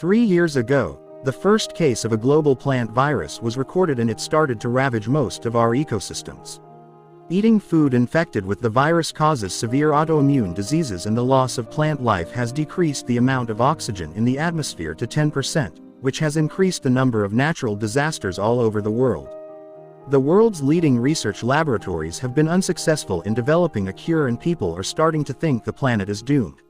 3 years ago, the first case of a global plant virus was recorded and it started to ravage most of our ecosystems. Eating food infected with the virus causes severe autoimmune diseases, and the loss of plant life has decreased the amount of oxygen in the atmosphere to 10%, which has increased the number of natural disasters all over the world. The world's leading research laboratories have been unsuccessful in developing a cure, and people are starting to think the planet is doomed.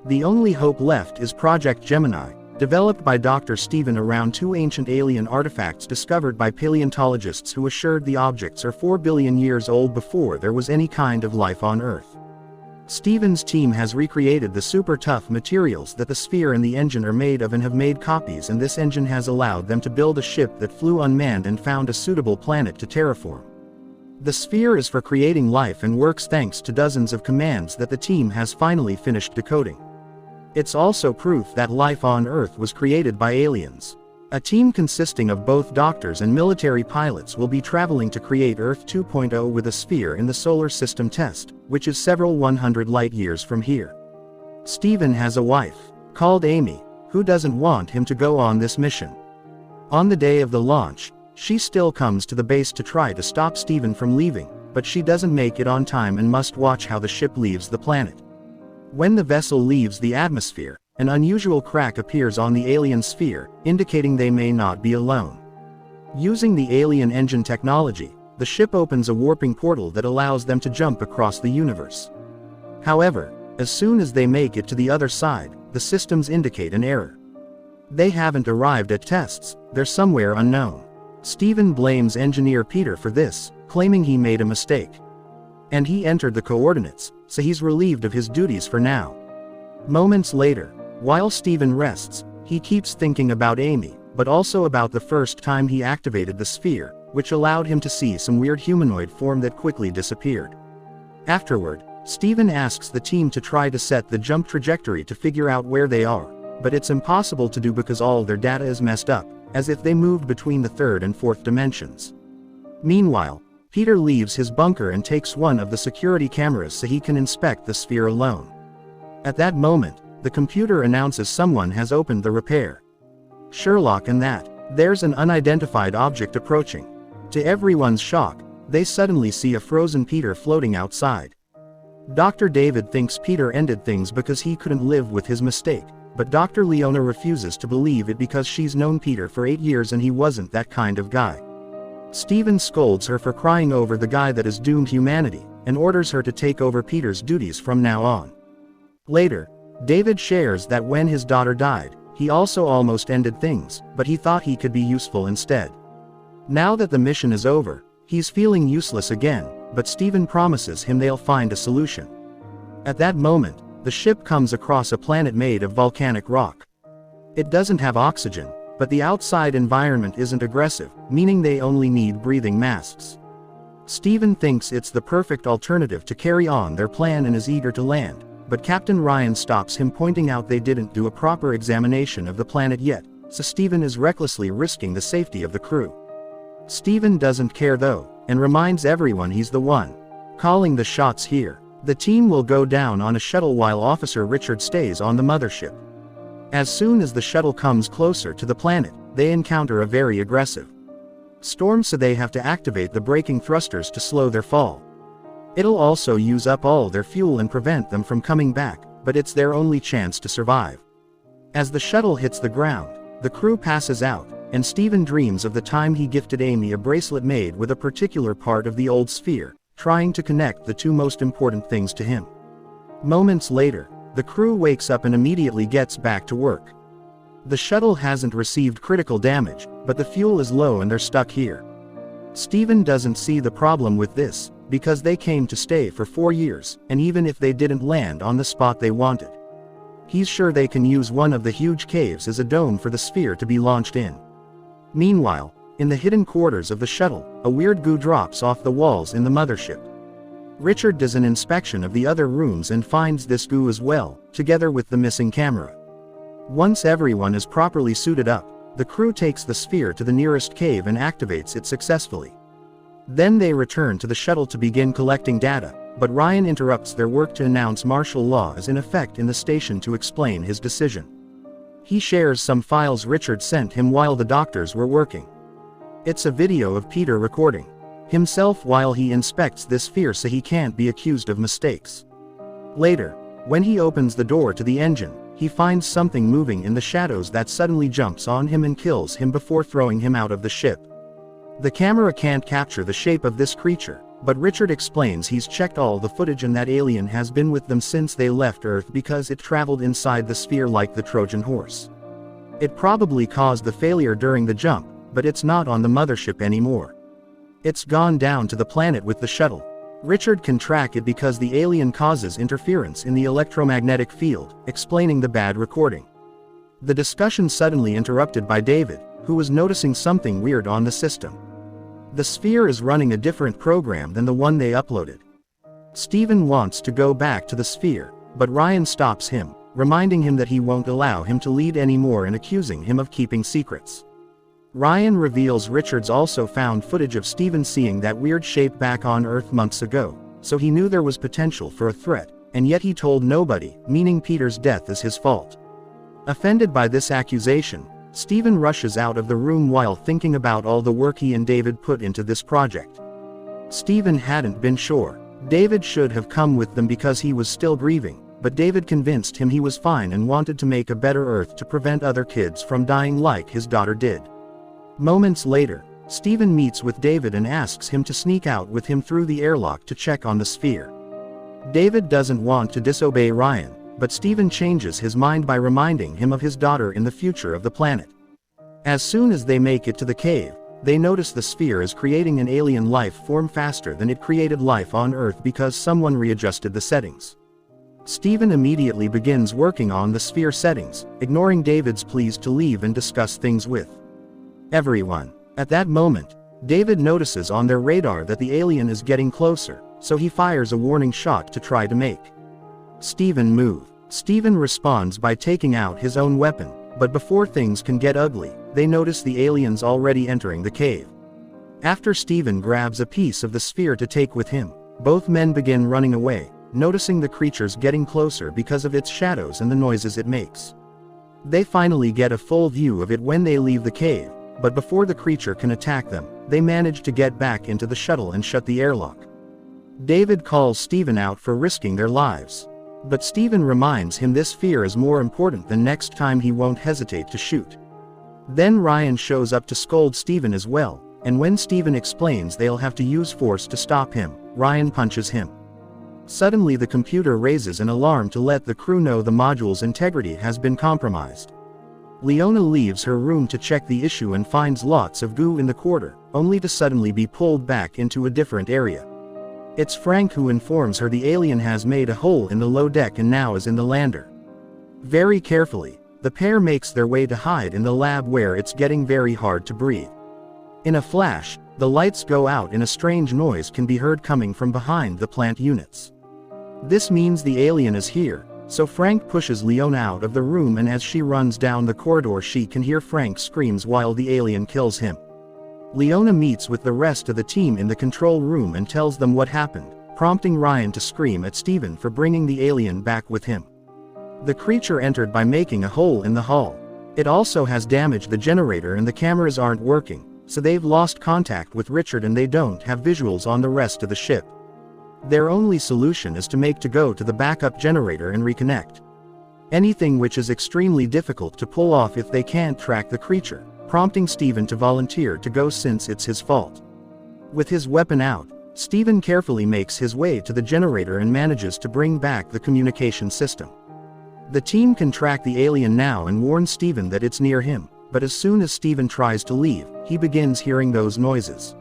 The only hope left is Project Gemini, developed by Dr. Stephen around two ancient alien artifacts discovered by paleontologists who assured the objects are 4 billion years old before there was any kind of life on Earth. Stephen's team has recreated the super tough materials that the sphere and the engine are made of and have made copies, and this engine has allowed them to build a ship that flew unmanned and found a suitable planet to terraform. The sphere is for creating life and works thanks to dozens of commands that the team has finally finished decoding. It's also proof that life on Earth was created by aliens. A team consisting of both doctors and military pilots will be traveling to create Earth 2.0 with a sphere in the solar system test, which is several 100 light years from here. Stephen has a wife, called Amy, who doesn't want him to go on this mission. On the day of the launch, she still comes to the base to try to stop Stephen from leaving, but she doesn't make it on time and must watch how the ship leaves the planet. When the vessel leaves the atmosphere, an unusual crack appears on the alien sphere, indicating they may not be alone. Using the alien engine technology, the ship opens a warping portal that allows them to jump across the universe. However, as soon as they make it to the other side, the systems indicate an error. They haven't arrived at tests, they're somewhere unknown. Stephen blames engineer Peter for this, claiming he made a mistake. And he entered the coordinates, so he's relieved of his duties for now. Moments later, while Stephen rests, he keeps thinking about Amy, but also about the first time he activated the sphere, which allowed him to see some weird humanoid form that quickly disappeared. Afterward, Stephen asks the team to try to set the jump trajectory to figure out where they are, but it's impossible to do because all their data is messed up, as if they moved between the third and fourth dimensions. Meanwhile, Peter leaves his bunker and takes one of the security cameras so he can inspect the sphere alone. At that moment, the computer announces someone has opened the repair. Sherlock and that. There's an unidentified object approaching. To everyone's shock, they suddenly see a frozen Peter floating outside. Dr. David thinks Peter ended things because he couldn't live with his mistake, but Dr. Leona refuses to believe it because she's known Peter for 8 years and he wasn't that kind of guy. Stephen scolds her for crying over the guy that has doomed humanity, and orders her to take over Peter's duties from now on. Later, David shares that when his daughter died, he also almost ended things, but he thought he could be useful instead. Now that the mission is over, he's feeling useless again, but Stephen promises him they'll find a solution. At that moment, the ship comes across a planet made of volcanic rock. It doesn't have oxygen, but the outside environment isn't aggressive, meaning they only need breathing masks. Stephen thinks it's the perfect alternative to carry on their plan and is eager to land, but Captain Ryan stops him, pointing out they didn't do a proper examination of the planet yet, so Stephen is recklessly risking the safety of the crew. Stephen doesn't care though, and reminds everyone he's the one calling the shots here. The team will go down on a shuttle while Officer Richard stays on the mothership. As soon as the shuttle comes closer to the planet, they encounter a very aggressive storm, so they have to activate the braking thrusters to slow their fall. It'll also use up all their fuel and prevent them from coming back, but it's their only chance to survive. As the shuttle hits the ground, the crew passes out, and Stephen dreams of the time he gifted Amy a bracelet made with a particular part of the old sphere, trying to connect the two most important things to him. Moments later, the crew wakes up and immediately gets back to work. The shuttle hasn't received critical damage, but the fuel is low and they're stuck here. Stephen doesn't see the problem with this, because they came to stay for 4 years, and even if they didn't land on the spot they wanted, he's sure they can use one of the huge caves as a dome for the sphere to be launched in. Meanwhile, in the hidden quarters of the shuttle, a weird goo drops off the walls in the mothership. Richard does an inspection of the other rooms and finds this goo as well, together with the missing camera. Once everyone is properly suited up, the crew takes the sphere to the nearest cave and activates it successfully. Then they return to the shuttle to begin collecting data, but Ryan interrupts their work to announce martial law is in effect in the station to explain his decision. He shares some files Richard sent him while the doctors were working. It's a video of Peter recording himself while he inspects this sphere so he can't be accused of mistakes. Later, when he opens the door to the engine, he finds something moving in the shadows that suddenly jumps on him and kills him before throwing him out of the ship. The camera can't capture the shape of this creature, but Richard explains he's checked all the footage and that alien has been with them since they left Earth because it traveled inside the sphere like the Trojan horse. It probably caused the failure during the jump, but it's not on the mothership anymore. It's gone down to the planet with the shuttle. Richard can track it because the alien causes interference in the electromagnetic field, explaining the bad recording. The discussion suddenly interrupted by David, who was noticing something weird on the system. The sphere is running a different program than the one they uploaded. Steven wants to go back to the sphere, but Ryan stops him, reminding him that he won't allow him to lead anymore and accusing him of keeping secrets. Ryan reveals Richard's also found footage of Steven seeing that weird shape back on Earth months ago, so he knew there was potential for a threat, and yet he told nobody, meaning Peter's death is his fault. Offended by this accusation, Steven rushes out of the room while thinking about all the work he and David put into this project. Steven hadn't been sure. David should have come with them because he was still grieving, but David convinced him he was fine and wanted to make a better Earth to prevent other kids from dying like his daughter did. Moments later, Steven meets with David and asks him to sneak out with him through the airlock to check on the sphere. David doesn't want to disobey Ryan, but Steven changes his mind by reminding him of his daughter in the future of the planet. As soon as they make it to the cave, they notice the sphere is creating an alien life form faster than it created life on Earth because someone readjusted the settings. Steven immediately begins working on the sphere settings, ignoring David's pleas to leave and discuss things with everyone. At that moment, David notices on their radar that the alien is getting closer, so he fires a warning shot to try to make Steven move. Steven responds by taking out his own weapon, but before things can get ugly, they notice the aliens already entering the cave. After Steven grabs a piece of the sphere to take with him, both men begin running away, noticing the creatures getting closer because of its shadows and the noises it makes. They finally get a full view of it when they leave the cave, but before the creature can attack them, they manage to get back into the shuttle and shut the airlock. David calls Steven out for risking their lives. But Steven reminds him this fear is more important than next time he won't hesitate to shoot. Then Ryan shows up to scold Steven as well, and when Steven explains they'll have to use force to stop him, Ryan punches him. Suddenly the computer raises an alarm to let the crew know the module's integrity has been compromised. Leona leaves her room to check the issue and finds lots of goo in the corridor, only to suddenly be pulled back into a different area. It's Frank who informs her the alien has made a hole in the low deck and now is in the lander. Very carefully, the pair makes their way to hide in the lab where it's getting very hard to breathe. In a flash, the lights go out and a strange noise can be heard coming from behind the plant units. This means the alien is here, so Frank pushes Leona out of the room, and as she runs down the corridor she can hear Frank's screams while the alien kills him. Leona meets with the rest of the team in the control room and tells them what happened, prompting Ryan to scream at Steven for bringing the alien back with him. The creature entered by making a hole in the hull. It also has damaged the generator and the cameras aren't working, so they've lost contact with Richard and they don't have visuals on the rest of the ship. Their only solution is to go to the backup generator and reconnect. Anything which is extremely difficult to pull off if they can't track the creature, prompting Steven to volunteer to go since it's his fault. With his weapon out, Steven carefully makes his way to the generator and manages to bring back the communication system. The team can track the alien now and warn Steven that it's near him, but as soon as Steven tries to leave, he begins hearing those noises.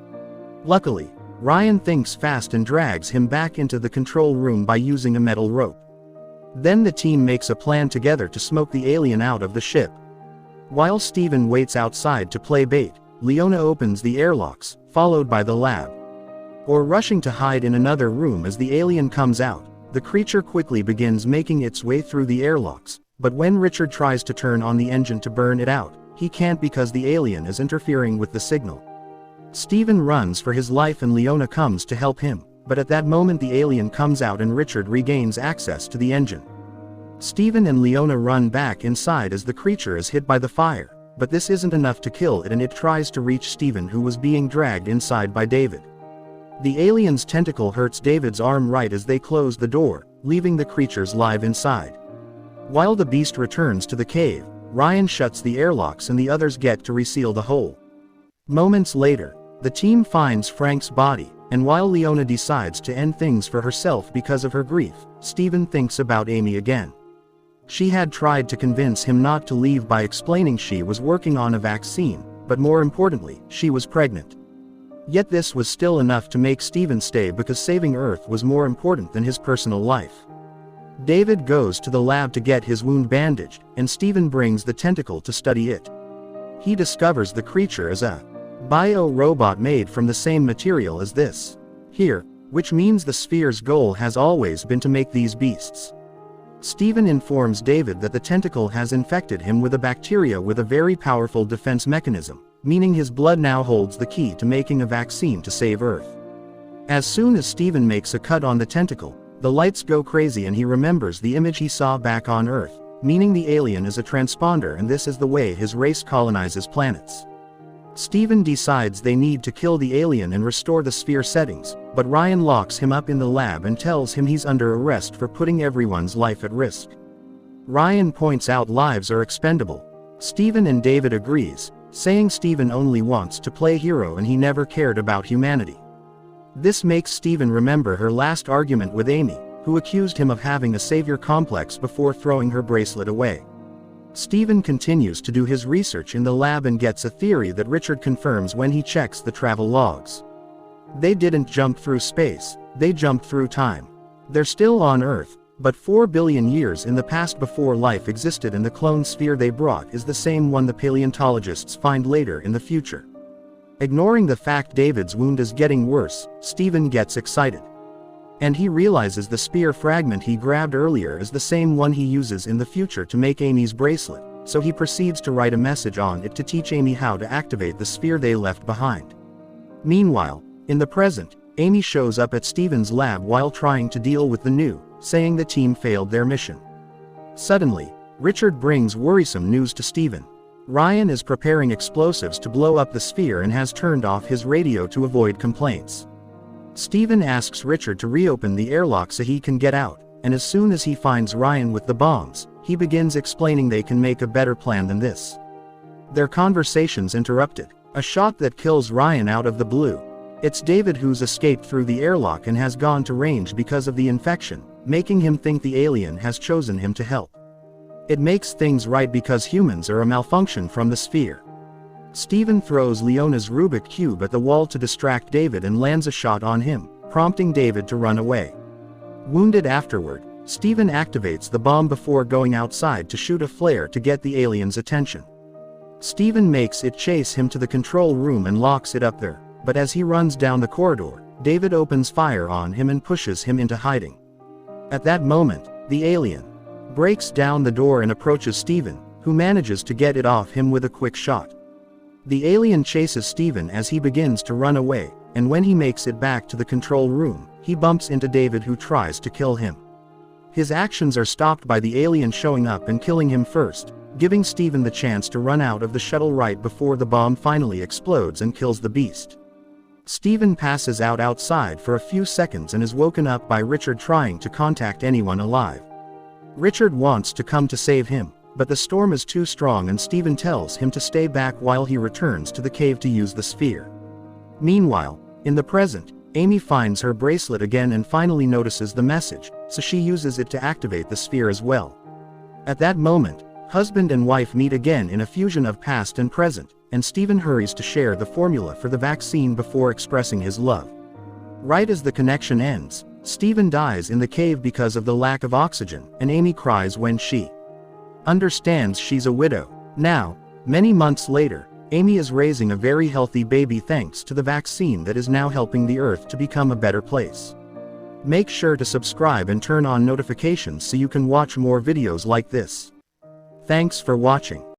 Luckily, Ryan thinks fast and drags him back into the control room by using a metal rope. Then the team makes a plan together to smoke the alien out of the ship. While Steven waits outside to play bait, Leona opens the airlocks, followed by the lab. Or rushing to hide in another room as the alien comes out, the creature quickly begins making its way through the airlocks, but when Richard tries to turn on the engine to burn it out, he can't because the alien is interfering with the signal. Steven runs for his life and Leona comes to help him, but at that moment the alien comes out and Richard regains access to the engine. Steven and Leona run back inside as the creature is hit by the fire, but this isn't enough to kill it and it tries to reach Steven, who was being dragged inside by David. The alien's tentacle hurts David's arm right as they close the door, leaving the creatures live inside. While the beast returns to the cave, Ryan shuts the airlocks and the others get to reseal the hole. Moments later, the team finds Frank's body, and while Leona decides to end things for herself because of her grief, Steven thinks about Amy again. She had tried to convince him not to leave by explaining she was working on a vaccine, but more importantly, she was pregnant. Yet this was still enough to make Steven stay because saving Earth was more important than his personal life. David goes to the lab to get his wound bandaged, and Steven brings the tentacle to study it. He discovers the creature is a bio-robot made from the same material as this here, which means the sphere's goal has always been to make these beasts. Steven informs David that the tentacle has infected him with a bacteria with a very powerful defense mechanism, meaning his blood now holds the key to making a vaccine to save Earth. As soon as Steven makes a cut on the tentacle, the lights go crazy and he remembers the image he saw back on Earth, meaning the alien is a transponder and this is the way his race colonizes planets. Steven decides they need to kill the alien and restore the sphere settings, but Ryan locks him up in the lab and tells him he's under arrest for putting everyone's life at risk. Ryan points out lives are expendable. Steven and David agrees, saying Steven only wants to play hero and he never cared about humanity. This makes Steven remember her last argument with Amy, who accused him of having a savior complex before throwing her bracelet away. Steven continues to do his research in the lab and gets a theory that Richard confirms when he checks the travel logs. They didn't jump through space, they jumped through time. They're still on Earth, but 4 billion years in the past before life existed, and the clone sphere they brought is the same one the paleontologists find later in the future. Ignoring the fact David's wound is getting worse, Steven gets excited. And he realizes the spear fragment he grabbed earlier is the same one he uses in the future to make Amy's bracelet, so he proceeds to write a message on it to teach Amy how to activate the sphere they left behind. Meanwhile, in the present, Amy shows up at Steven's lab while trying to deal with the new, saying the team failed their mission. Suddenly, Richard brings worrisome news to Steven. Ryan is preparing explosives to blow up the sphere and has turned off his radio to avoid complaints. Steven asks Richard to reopen the airlock so he can get out, and as soon as he finds Ryan with the bombs, he begins explaining they can make a better plan than this. Their conversation's interrupted. A shot that kills Ryan out of the blue. It's David who's escaped through the airlock and has gone to range because of the infection, making him think the alien has chosen him to help. It makes things right because humans are a malfunction from the sphere. Steven throws Leona's Rubik cube at the wall to distract David and lands a shot on him, prompting David to run away. Wounded afterward, Steven activates the bomb before going outside to shoot a flare to get the alien's attention. Steven makes it chase him to the control room and locks it up there, but as he runs down the corridor, David opens fire on him and pushes him into hiding. At that moment, the alien breaks down the door and approaches Steven, who manages to get it off him with a quick shot. The alien chases Steven as he begins to run away, and when he makes it back to the control room, he bumps into David, who tries to kill him. His actions are stopped by the alien showing up and killing him first, giving Steven the chance to run out of the shuttle right before the bomb finally explodes and kills the beast. Steven passes out outside for a few seconds and is woken up by Richard trying to contact anyone alive. Richard wants to come to save him, but the storm is too strong and Steven tells him to stay back while he returns to the cave to use the sphere. Meanwhile, in the present, Amy finds her bracelet again and finally notices the message, so she uses it to activate the sphere as well. At that moment, husband and wife meet again in a fusion of past and present, and Steven hurries to share the formula for the vaccine before expressing his love. Right as the connection ends, Steven dies in the cave because of the lack of oxygen, and Amy cries when she understands she's a widow. Now, many months later, Amy is raising a very healthy baby thanks to the vaccine that is now helping the Earth to become a better place. Make sure to subscribe and turn on notifications so you can watch more videos like this. Thanks for watching.